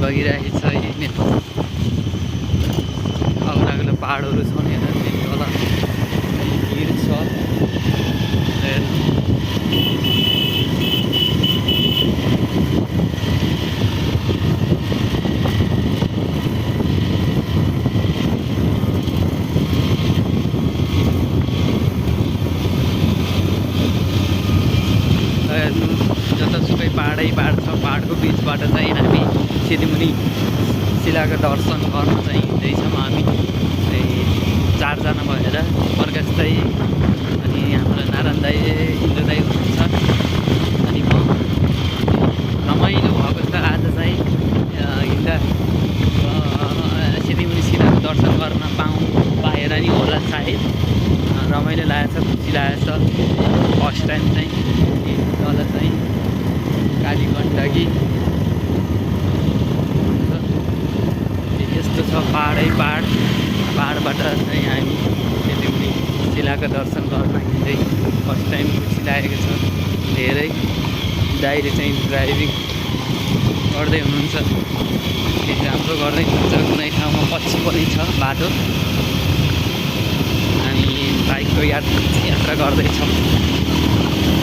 बगिरहेको छ यही अग्लो पहाडहरू छन् यता तल भिर छ। जतासुकै पहाडै पहाड छ। पहाडको बिचबाट चाहिँ हामी सिधीमुनि शिलाको दर्शन गर्न चाहिँ हिँड्दैछौँ हामी 4जना भएर। प्रकाश दाइ अनि हाम्रो नारायण दाइ, इन्द्र दाइ हुनुहुन्छ अनि म। रमाइलो भएको छ आज चाहिँ हिँड्दा। सिधीमुनि शिलाको दर्शन गर्न पाएर नि होला सायद। रमाइलो लागेको छ, खुसी लागेको छ। फर्स्ट टाइम चाहिँ तल चाहिँ काली गण्डकी यस्तो छ। पहाडै पहाड, पहाडबाट चाहिँ हामी सिधीमुनि शिलाको दर्शन गर्न हिँड्दै फर्स्ट टाइम खुसी लागेको छ धेरै। दाइले चाहिँ ड्राइभिङ गर्दै हुनुहुन्छ, राम्रो गर्दै हुनुहुन्छ। कुनै ठाउँमा पछि पनि छ बाटो, हामी बाइकको यात्रा गर्दैछौँ।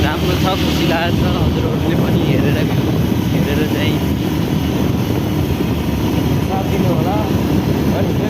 राम्रो छ, खुसी लागेको छ। हजुरहरूले पनि हेरेर चाहिँ साथ दिनु होला।